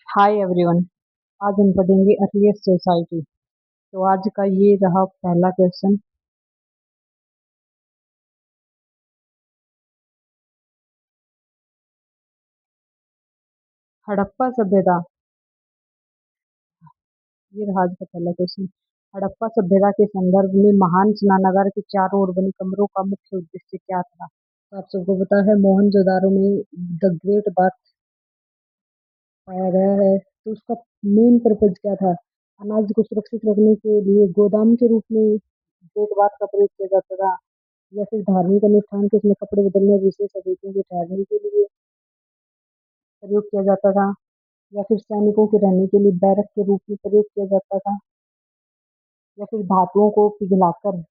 Hi everyone. आज हम पढ़ेंगे अर्लीस्ट सोसाइटी। तो आज का ये रहा पहला क्वेश्चन। हड़प्पा सभ्यता। ये रहा आज का पहला क्वेश्चन। हड़प्पा सभ्यता के संदर्भ में महान स्नानागार के चारों ओर बने कमरों का मुख्य उद्देश्य क्या था? तो आप सबको पता है मोहनजोदारो में द ग्रेट बाथ पाया गया है। तो उसका मेन पर्पज क्या था? अनाज को सुरक्षित रखने के लिए गोदाम के रूप में ग्रेट बाथ का प्रयोग किया जाता था, या फिर धार्मिक अनुष्ठान के इसमें कपड़े बदलने और विशेष अतिथियों के ठहरने के लिए प्रयोग किया जाता था, या फिर सैनिकों के रहने के लिए बैरक के रूप में प्रयोग किया जाता था, या फिर धातुओं को पिघलाकर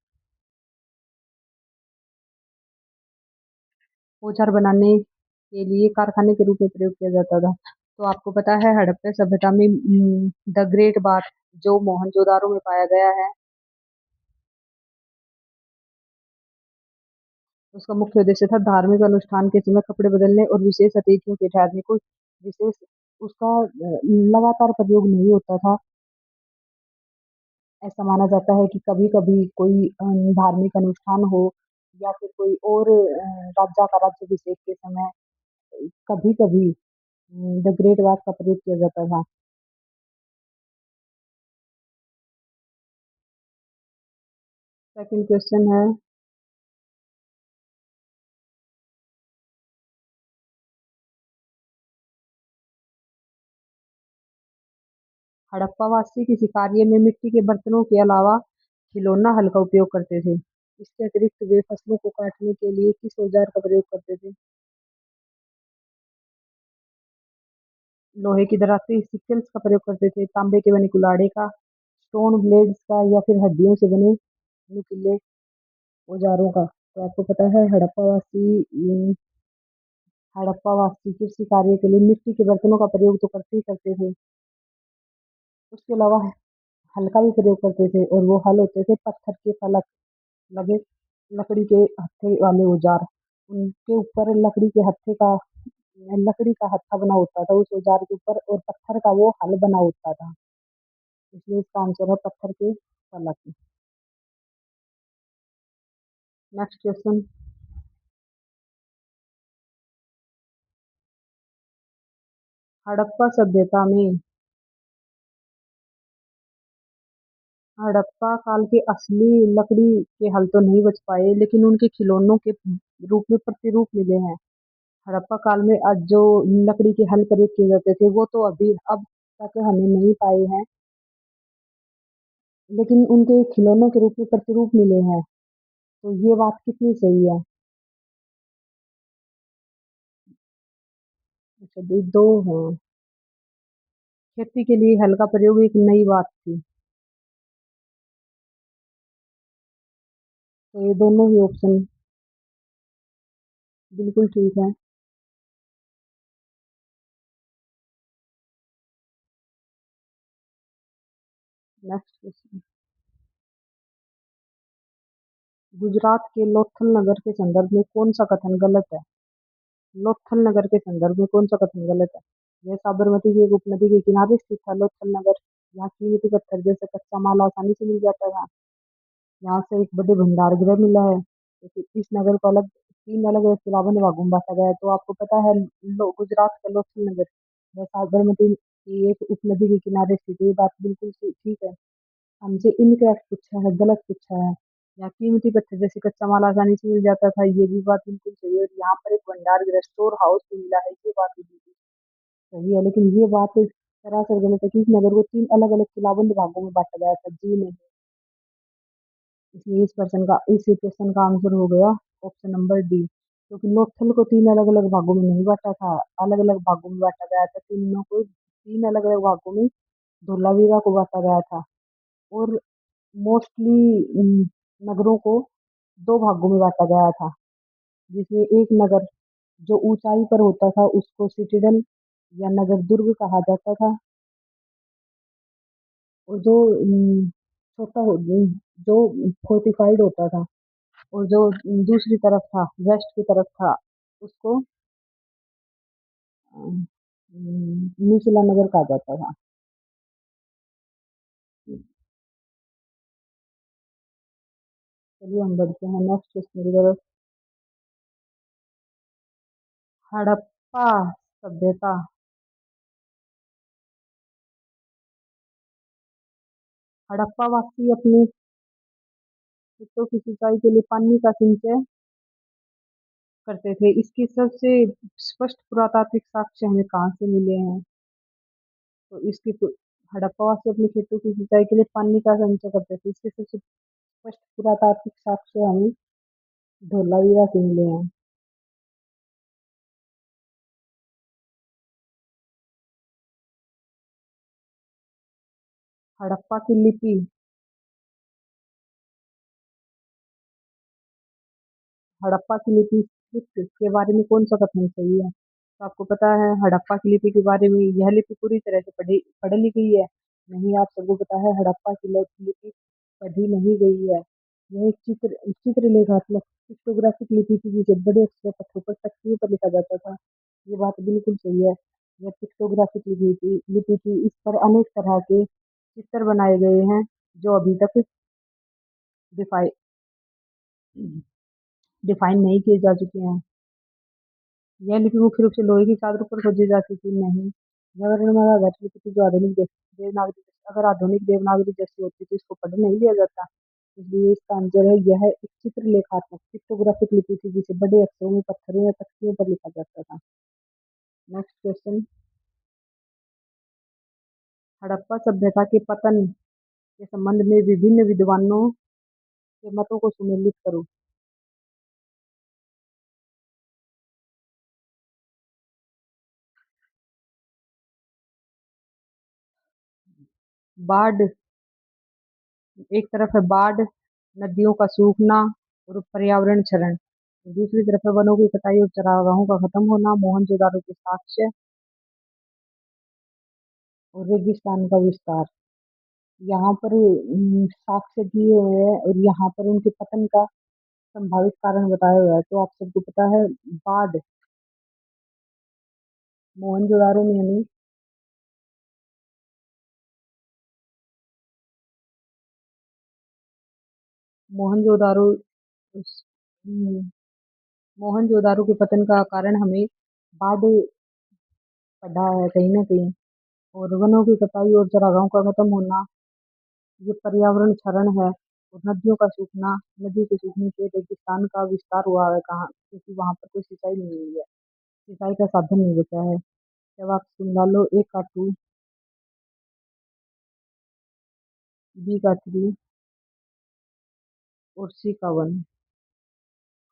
औजार बनाने के लिए कारखाने के रूप में प्रयोग किया जाता था। तो आपको पता है हड़प्पा सभ्यता में द ग्रेट बाथ जो मोहनजोदारो में पाया गया है, उसका मुख्य उद्देश्य था धार्मिक अनुष्ठान के समय कपड़े बदलने और विशेष अतिथियों के ठहरने को विशेष उसका लगातार प्रयोग नहीं होता था। ऐसा माना जाता है कि कभी कभी कोई धार्मिक अनुष्ठान हो, या फिर कोई और राजा का राज्याभिषेक के समय कभी कभी द ग्रेट बाथ का प्रयोग किया जाता था। सेकंड क्वेश्चन है, हड़प्पावासी किसी कार्य में मिट्टी के बर्तनों के अलावा खिलौना हल का उपयोग करते थे। इसके अतिरिक्त वे फसलों को काटने के लिए किस औजार का प्रयोग करते थे? लोहे की दराती सिकल्स का प्रयोग करते थे, तांबे के बने कुल्हाड़े का, स्टोन ब्लेड्स का, या फिर हड्डियों से बने नुकीले औजारों का? तो आपको पता है हड़प्पावासी कृषि कार्य के लिए मिट्टी के बर्तनों का प्रयोग तो करते ही करते थे, उसके अलावा हल का भी प्रयोग करते थे, और वो हल होते थे पत्थर के फलक लगे लकड़ी के हत्थे वाले औजार। उनके ऊपर लकड़ी का हत्था बना होता था उस औजार के ऊपर, और पत्थर का वो हल बना होता था। इसलिए इसका आंसर है पत्थर के फलक। Next question. हड़प्पा सभ्यता में हड़प्पा काल के असली लकड़ी के हल तो नहीं बच पाए, लेकिन उनके खिलौनों के रूप में प्रतिरूप मिले हैं। हड़प्पा काल में आज जो लकड़ी के हल प्रयोग किए जाते थे वो तो अभी अब तक हमें नहीं पाए हैं, लेकिन उनके खिलौनों के रूप में प्रतिरूप मिले हैं। तो ये बात कितनी सही है? अच्छा, दो हैं। खेती के लिए हल का प्रयोग एक नई बात थी। तो ये दोनों ही ऑप्शन बिल्कुल ठीक है। Next question. गुजरात के लोथल नगर के संदर्भ में कौन सा कथन गलत है? लोथल नगर के संदर्भ में कौन सा कथन गलत है? यह साबरमती की एक उपनदी के किनारे स्थित था लोथल नगर। यहाँ कीमती पत्थर जैसे कच्चा माल आसानी से मिल जाता था। यहाँ से एक बड़े भंडार गृह मिला है। तो फिर इस नगर को अलग तीन अलग अलग किलाबंद भागों में बांटा गया है। तो आपको पता है गुजरात का लोथल नगर यह साबरमती की एक उपनदी के किनारे स्थित है। ये बात बिल्कुल ठीक है। हमसे इनकरेक्ट पूछा है, गलत पूछा है। यहाँ कीमती पत्थर जैसे कच्चा माल आसानी से मिल जाता था, ये भी बात बिल्कुल सही है। और यहाँ पर एक भंडार गृह स्टोर हाउस भी मिला है, ये बात भी बिल्कुल सही है। लेकिन ये बात सरासर गलत है कि इस नगर को तीन अलग अलग किलाबंद भागों में बांटा गया था, जी नहीं। इसलिए इस क्वेश्चन का आंसर हो गया ऑप्शन नंबर डी, क्योंकि लोथल को तीन अलग अलग भागों में नहीं बांटा था, अलग अलग भागों में बांटा गया था। तीनों को तीन अलग अलग भागों में धोलावीरा को बांटा गया था। और मोस्टली नगरों को दो भागों में बांटा गया था, जिसमें एक नगर जो ऊंचाई पर होता था उसको सिटीडल या नगर दुर्ग कहा जाता था, और जो छोटा जो फोर्टिफाइड होता था, और जो दूसरी तरफ था वेस्ट की तरफ था उसको निचला नगर कहा जाता था। चलिए हम बढ़ते हैं नेक्स्ट क्वेश्चन की तरफ। हड़प्पा सभ्यता। हड़प्पा वासी अपने खेतों की सिंचाई के लिए पानी का संचय करते थे। इसके सबसे स्पष्ट पुरातात्विक साक्ष्य हमें कहाँ से मिले हैं? तो हड़प्पा वासी अपने खेतों की सिंचाई के लिए पानी का संचय करते थे। इसके सबसे स्पष्ट पुरातात्विक साक्ष्य हमें धोलावीरा से मिले हैं। हड़प्पा की लिपि। हड़प्पा की लिपि स्क्रिप्ट के बारे में कौन सा कथन सही है? तो आपको पता है हड़प्पा की लिपि के बारे में, यह लिपि पूरी तरह से पढ़ ली गई है? नहीं, आप सबको पता है हड़प्पा की लिपि पढ़ी नहीं गई है। यह एक चित्रलेखात्मक पिक्टोग्राफिक लिपि थी जिसे बड़े अक्षर पत्थरों पर तख्तियों पर लिखा जाता था। ये बात बिल्कुल सही है। यह पिक्टोग्राफिक लिपि थी। इस पर अनेक तरह के चित्र बनाए गए हैं जो अभी तक डिफाइ डिफाइन नहीं किए जा चुके हैं। यह लिपि मुख्य रूप से लोहे की चादरों पर खोजी जाती थी। नहीं, जगन्नाथ लिपि थी जो देवनागरी, अगर आधुनिक देवनागरी जैसी होती तो इसको पढ़ नहीं लिया जाता। इसलिए इसका आंसर है यह एक चित्रलेखात्मक पिक्टोग्राफिक लिपि थी जिसे बड़े अक्षरों में पत्थरों या तख्तियों पर लिखा जाता था। Next question. हड़प्पा सभ्यता के पतन के संबंध में विभिन्न विद्वानों के मतों को सुमेलित करो। बाढ़, एक तरफ है बाढ़, नदियों का सूखना और पर्यावरण क्षरण। दूसरी तरफ है वनों की कटाई और चरागाहों का खत्म होना, मोहनजोदाड़ो के साक्ष्य और रेगिस्तान का विस्तार। यहाँ पर साक्ष्य दिए हुए हैं और यहाँ पर उनके पतन का संभावित कारण बताया हुआ है। तो आप सबको पता है बाढ़। मोहनजोदाड़ो में हमें मोहनजोदाड़ो उस- हम्म, मोहनजोदाड़ो के पतन का कारण हमें बाढ़ पड़ा है कहीं ना कहीं। और वनों की कटाई और चरागाहों का खत्म होना, ये पर्यावरण क्षरण है। और नदियों का सूखना, नदी के सूखने से रेगिस्तान का विस्तार हुआ है। कहाँ? क्योंकि वहां पर कोई सिंचाई नहीं हुई है, सिंचाई का साधन नहीं बचा है। जब आप सुन लो, ए का टू, बी का थ्री और सी का वन।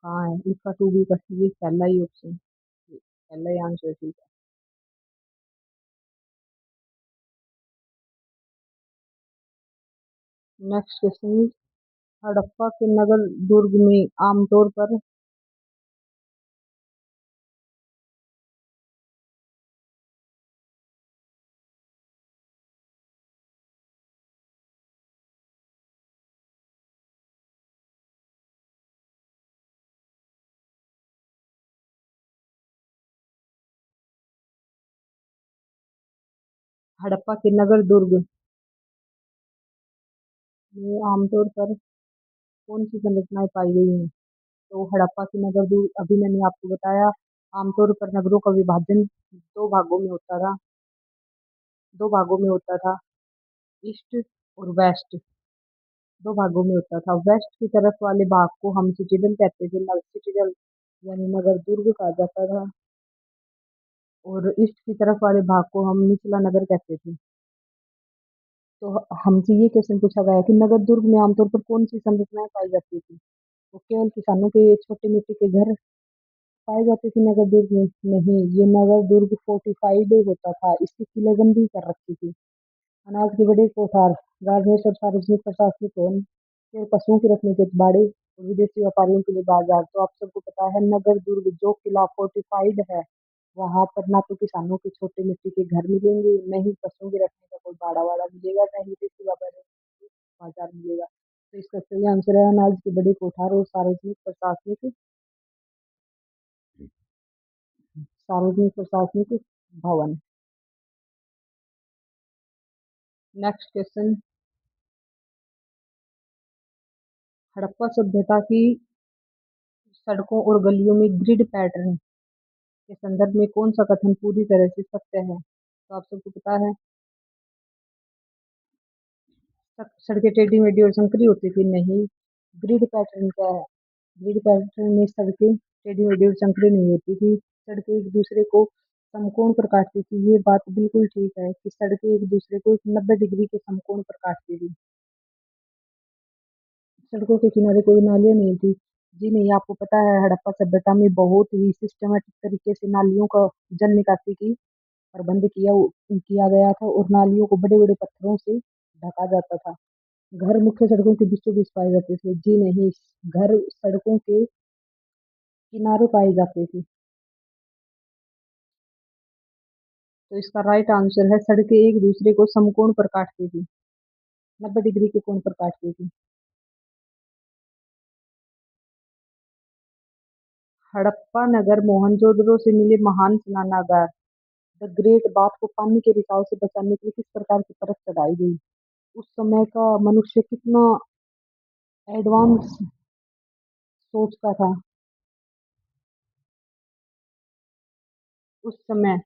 कहाँ है? ए का टू, बी का थ्री, पहला ही ऑप्शन, पहला ही आंसर ठीक है। Next question. हड़प्पा के नगर दुर्ग में आमतौर पर हड़प्पा के नगर दुर्ग में आमतौर पर कौन सी संरचनाएं पाई गई हैं? तो हड़प्पा की नगर दुर्ग, अभी मैंने आपको बताया, आमतौर पर नगरों का विभाजन दो भागों में होता था, ईस्ट और वेस्ट। दो भागों में होता था। वेस्ट की तरफ वाले भाग को हम सिटीजन कहते थे, नगर सिटीजन यानी नगर दुर्ग कहा जाता था। और ईस्ट की तरफ वाले भाग को हम निचला नगर कहते थे। तो हमसे ये क्वेश्चन पूछा गया है कि नगर दुर्ग में आमतौर पर कौन सी संरचनाएं पाई जाती थी? तो केवल किसानों के छोटे मिट्टी के घर पाए जाते थे नगर दुर्ग में? नहीं, ये नगर दुर्ग फोर्टिफाइड होता था, इसकी किलेबंदी कर रखी थी। अनाज के बड़े कोठार, गार्डनेस और सार्वजनिक प्रशासनिक भवन, फिर पशुओं के रखने के बाड़े और विदेशी व्यापारियों के लिए बाजार। तो आप सबको पता है नगर दुर्ग जो किला फोर्टिफाइड है, वहां पर ना तो किसानों के छोटे मिट्टी के घर मिलेंगे, न ही पशुओं के रखने का कोई बाड़ा वाड़ा मिलेगा, न ही विदेशी व्यापारियों को बाजार मिलेगा। तो इसका सही आंसर है अनाज के बड़े कोठार और सार्वजनिक प्रशासनिक भवन। Next question. हड़प्पा सभ्यता की सड़कों और गलियों में ग्रिड पैटर्न के संदर्भ में कौन सा कथन पूरी तरह से सत्य है? तो आप सबको पता है सड़कें टेढ़ी मेढ़ी और संकरी होती थी, नहीं। ग्रिड पैटर्न क्या है? ग्रिड पैटर्न में सड़कें टेढ़ी मेढ़ी और संकरी नहीं होती थी, सड़कें एक दूसरे को समकोण पर काटती थी। ये बात बिल्कुल ठीक है कि सड़कें एक दूसरे को 90 डिग्री के समकोण पर काटती थी। सड़कों के किनारे कोई नालियाँ नहीं थी। जी नहीं, आपको पता है हड़प्पा सभ्यता में बहुत ही सिस्टमैटिक तरीके से नालियों का जल निकासी की प्रबंध किया गया था और नालियों को बड़े-बड़े पत्थरों से ढका जाता था। घर मुख्य सड़कों के बीचों बीच पाए जाते थे। जी नहीं, घर सड़कों के किनारे पाए जाते थे। तो इसका राइट आंसर है सड़कें एक दूसरे को समकोण पर काटती थी, 90 डिग्री के कोण पर काटती थी। हड़प्पा नगर मोहनजोदड़ो से मिले महान स्नानागार द ग्रेट बाथ को पानी के रिसाव से बचाने के लिए किस प्रकार की परत चढ़ाई गई? उस समय का मनुष्य कितना एडवांस सोच का था। उस समय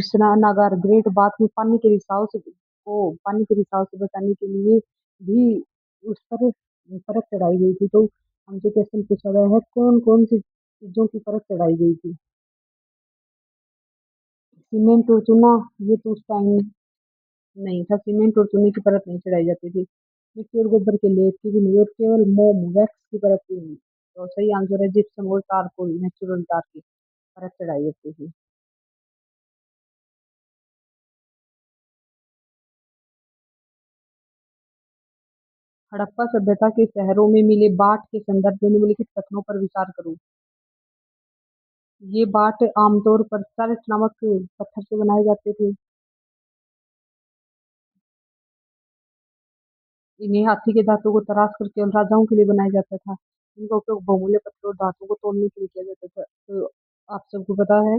स्नानागार ग्रेट बाथ में पानी के रिसाव से बचाने के लिए भी उस पर परत चढ़ाई गई थी। तो हमसे क्वेश्चन पूछा गया है कौन कौन सी चीजों की परत चढ़ाई गई थी? सीमेंट और चूना, ये तो उस टाइम नहीं था। सीमेंट और चूने की परत नहीं चढ़ाई जाती थी। मिट्टी और गोबर के लेप की भी नहीं, और केवल मोम वैक्स की परत की नहीं। तो सही आंसर है जिप्सम और चारकोल, नेचुरल तार की परत चढ़ाई जाती थी। हड़प्पा सभ्यता के शहरों में मिले बाँट के संदर्भ में निम्नलिखित कथनों पर विचार करो। ये बाँट आमतौर पर सर्च नामक पत्थर से बनाए जाते थे। इन्हें हाथी के दांतों को तराश कर केवल राजाओं के लिए बनाया जाता था। इनका उपयोग बहुमूल्य पत्थरों और धातुओं को तोड़ने के लिए किया जाता था। तो आप सबको पता है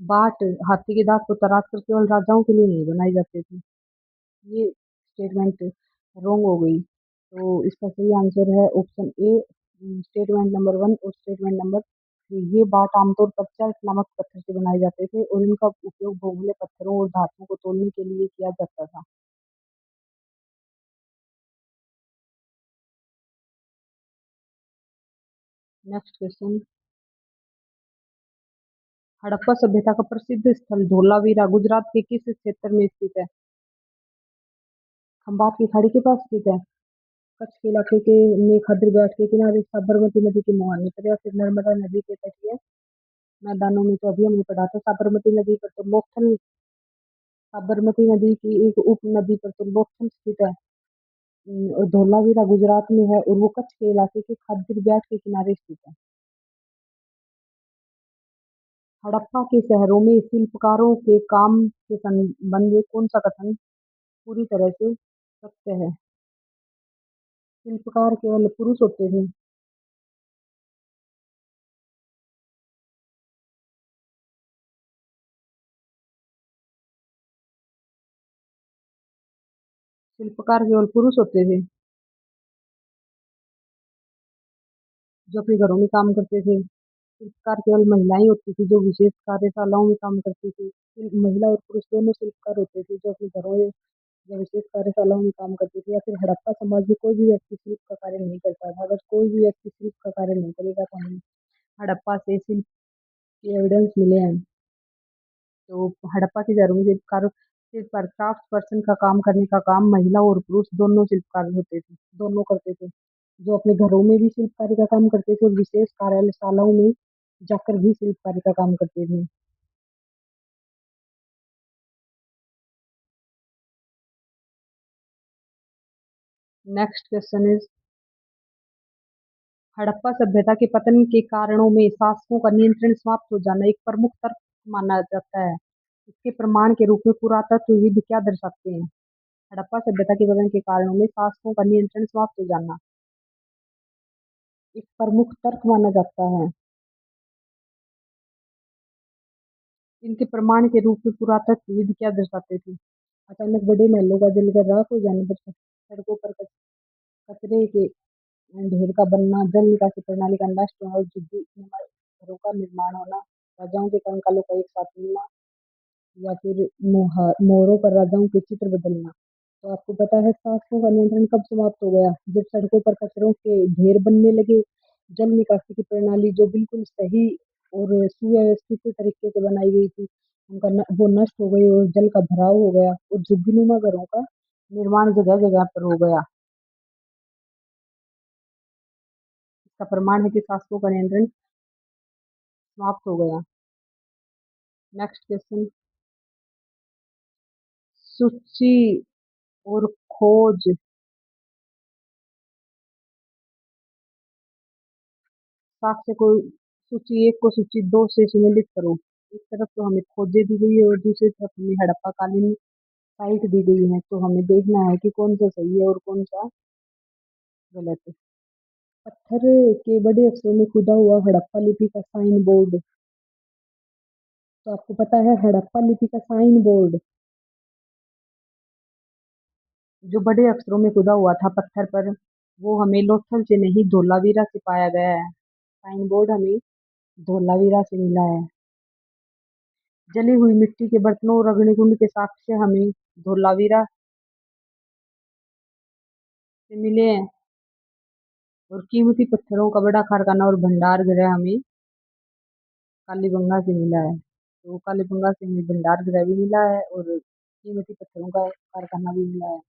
बाँट हाथी के दांत को तराश कर केवल राजाओं के लिए नहीं बनाए जाते थे। ये स्टेटमेंट रॉन्ग हो गई। तो इसका सही आंसर है option A, statement number one और स्टेटमेंट नंबर थ्री। ये बाट आमतौर पर चर्च नामक पत्थर से बनाए जाते थे और इनका उपयोग बहुमूल्य पत्थरों और धातुओं को तोड़ने के लिए किया जाता था। Next question. हड़प्पा सभ्यता का प्रसिद्ध स्थल धोलावीरा गुजरात के किस क्षेत्र में स्थित है? खंबात की खाड़ी के पास स्थित है, कच्छ के इलाके के में खद्र घाट के किनारे, साबरमती नदी के मुहाने पर, या फिर नर्मदा नदी के तटीय मैदानों में? तो अभी हमने पढ़ा था साबरमती नदी पर तो लोथल, साबरमती नदी की एक उपनदी पर तो लोथल स्थित है। और धोलावीरा गुजरात में है और वो कच्छ के इलाके के खद्र घाट के किनारे स्थित है। हड़प्पा के शहरों में शिल्पकारों के काम के संबंध में कौन सा कथन पूरी तरह से सत्य है? शिल्पकार केवल पुरुष होते थे। शिल्पकार केवल पुरुष होते थे जो अपने घरों में काम करते थे। शिल्पकार केवल महिलाएं होती थी जो विशेष कार्यशालाओं में काम करती थी। महिला और पुरुष दोनों शिल्पकार होते थे जो अपने घरों में या विशेष कार्यशालाओं में काम करते थे। या फिर हड़प्पा समाज में कोई भी व्यक्ति शिल्प का कार्य नहीं करता था। अगर कोई भी व्यक्ति शिल्प का कार्य नहीं करेगा तो हमें हड़प्पा से शिल्प के एविडेंस मिले हैं। तो हड़प्पा के घरों में शिल्पकार सिर्फ क्राफ्ट पर्सन का काम करने का काम महिला और पुरुष दोनों शिल्पकार होते थे, दोनों करते थे। जो अपने घरों में भी शिल्पकारी का काम करते थे और विशेष कार्यशालाओं में जाकर भी शिल्पकारी का काम करते थे। नेक्स्ट क्वेश्चन इज, हड़प्पा सभ्यता के पतन के कारणों में शासकों का नियंत्रण समाप्त हो जाना एक प्रमुख तर्क माना जाता है। इसके प्रमाण के रूप में पुरातत्वविद क्या दर्शाते हैं? हड़प्पा सभ्यता के पतन के कारणों में शासकों का नियंत्रण समाप्त हो जाना एक प्रमुख तर्क माना जाता है। इनके प्रमाण के रूप में पुरातत्वविद क्या दर्शाते थे? अचानक बड़े महलों का जलकर राख हो जाने पर सड़कों पर कचरे के ढेर का बनना, जल निकासी प्रणाली का नष्ट होना और झुग्गी नुमा घरों का निर्माण होना, राजाओं के कंकालों का एक साथ मिलना या फिर मोहरों पर राजाओं के चित्र बदलना। तो आपको पता है शासकों का नियंत्रण कब समाप्त हो गया? जब सड़कों पर कचरों के ढेर बनने लगे, जल निकासी की प्रणाली जो बिल्कुल सही और सुव्यवस्थित तरीके से बनाई गई थी, वो नष्ट हो गई और जल का भराव हो गया और झुग्गीनुमा घरों का निर्माण जगह जगह पर हो गया। इसका प्रमाण है कि शासकों का नियंत्रण समाप्त हो गया। नेक्स्ट क्वेश्चन, सूची और खोज। साक्ष्य को सूची एक को सूची दो से सुमेलित करो। एक तरफ तो हमें खोजें दी गई है और दूसरी तरफ हमें हड़प्पा कालीन साइट दी गई है, तो हमें देखना है कि कौन सा सही है और कौन सा गलत है। पत्थर के बड़े अक्षरों में खुदा हुआ हड़प्पा लिपि का साइन बोर्ड। तो आपको पता है हड़प्पा लिपि का साइन बोर्ड जो बड़े अक्षरों में खुदा हुआ था पत्थर पर, वो हमें लोथल से नहीं धोलावीरा से पाया गया है। साइन बोर्ड हमें धोलावीरा से मिला है। जली हुई मिट्टी के बर्तनों और अग्निकुंड के साक्ष्य हमें धोलावीरा से मिले हैं। और कीमती पत्थरों का बड़ा कारखाना और भंडार गृह हमें कालीबंगा से मिला है। तो कालीबंगा से हमें भंडार गृह भी मिला है और कीमती पत्थरों का कारखाना भी मिला है।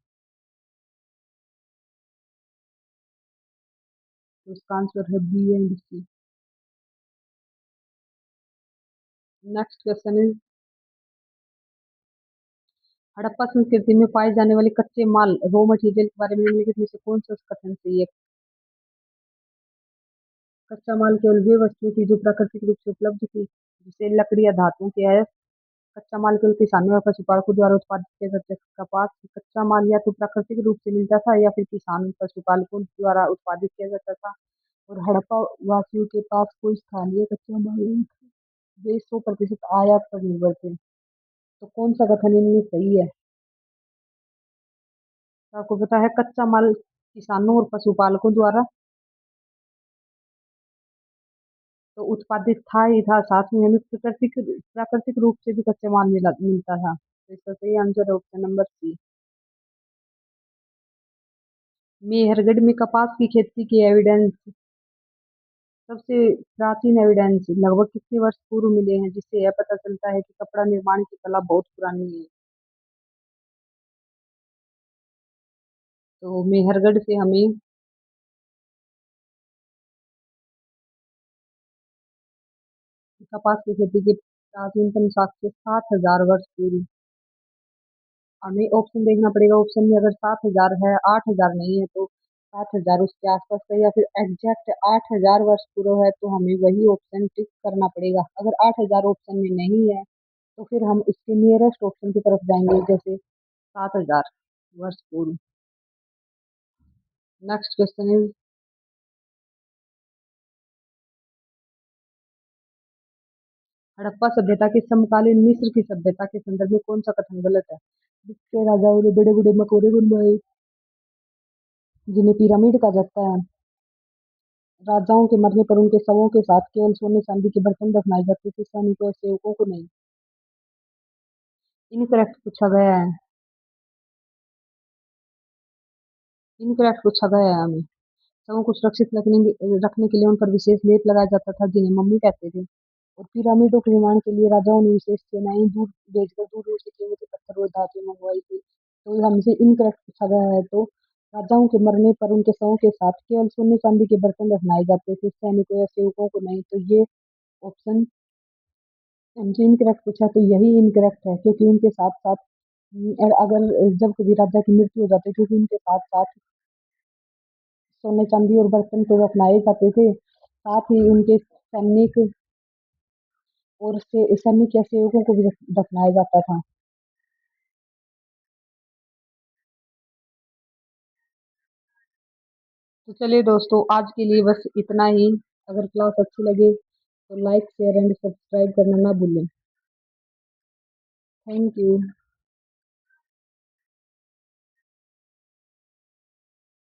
तो इसका आंसर है B and C. Next question is, Harappa संस्कृति में पाए जाने वाले कच्चे माल रॉ मटेरियल के बारे में निम्नलिखित में से कौन सा कथन सही है? कच्चा माल केवल वे वस्तुएं थी जो प्राकृतिक रूप से उपलब्ध थी, जैसे लकड़ी या धातुओं के अयस्क। कच्चा माल केवल किसानों या पशुपालकों द्वारा उत्पादित किया जाता है। कपास कच्चा माल या तो प्राकृतिक रूप से मिलता था या फिर किसान पशुपालकों द्वारा उत्पादित किया जाता था। और हड़प्पा वासियों के पास कोई स्थानीय कच्चा माल नहीं था, वे 100% आयात पर निर्भर थे। तो कौन सा कथन इनमें सही है? तो आपको पता है कच्चा माल किसानों और पशुपालकों द्वारा तो उत्पादित था ही था, साथ में हमें प्राकृतिक प्राकृतिक रूप से भी कच्चे माल मिलता था। तो इसका सही आंसर है ऑप्शन नंबर सी। मेहरगढ़ में कपास की खेती की एविडेंस, सबसे प्राचीन एविडेंस लगभग कितने वर्ष पूर्व मिले हैं, जिससे यह पता चलता है कि कपड़ा निर्माण की कला बहुत पुरानी है? तो मेहरगढ़ से हमें कपास की खेती के प्राचीनतम साक्ष्य 7,000 वर्ष पूर्व। हमें ऑप्शन देखना पड़ेगा, ऑप्शन में अगर 7,000 है, 8,000 नहीं है, तो 7,000 उसके आसपास है या फिर एग्जैक्ट 8,000 वर्ष पूर्व है, तो हमें वही ऑप्शन टिक करना पड़ेगा। अगर 8,000 ऑप्शन में नहीं है तो फिर हम उसके नियरेस्ट ऑप्शन की तरफ जाएंगे, जैसे 7,000 वर्ष पूर्व। नेक्स्ट क्वेश्चन इज, हड़प्पा सभ्यता के समकालीन मिस्र की सभ्यता के संदर्भ में कौन सा कथन गलत है? जिसके राजाओं ने बड़े बड़े मकबरे बनवाए जिन्हें पिरामिड कहा जाता है। राजाओं के मरने पर उनके शवों के साथ केवल सोने चांदी के बर्तन दफनाए जाते थे, सैनिकों या सेवकों को नहीं। इनकरेक्ट पूछा गया है। इनकरेक्ट पूछा गया है हमें। शवों को सुरक्षित रखने के लिए उन पर विशेष लेप लगाया जाता था, जिन्हें मम्मी कहते थे। और पिरामिडों के निर्माण के लिए राजाओं ने विशेष सेनाएं दूर भेजकर दूर दूर से कीमती पत्थर और धातुएं मंगवाई थी। तो हमसे इनकरेक्ट पूछा गया है। तो राजाओं के मरने पर उनके शवों के साथ केवल सोने चांदी के बर्तन दफनाए जाते थे, सैनिकों या सेवकों को नहीं। तो ये ऑप्शन हमसे इनकरेक्ट पूछा, तो यही इनकरेक्ट है, क्योंकि उनके साथ साथ अगर जब कभी राजा की मृत्यु हो जाती थी तो उनके साथ साथ सोने चांदी और बर्तन तो दफनाए जाते थे, साथ ही उनके सैनिक और से सैनिक या सेवकों को भी दफनाया जाता था। तो चलिए दोस्तों, आज के लिए बस इतना ही। अगर क्लास अच्छी लगे तो लाइक शेयर एंड सब्सक्राइब करना ना भूलें। Thank you.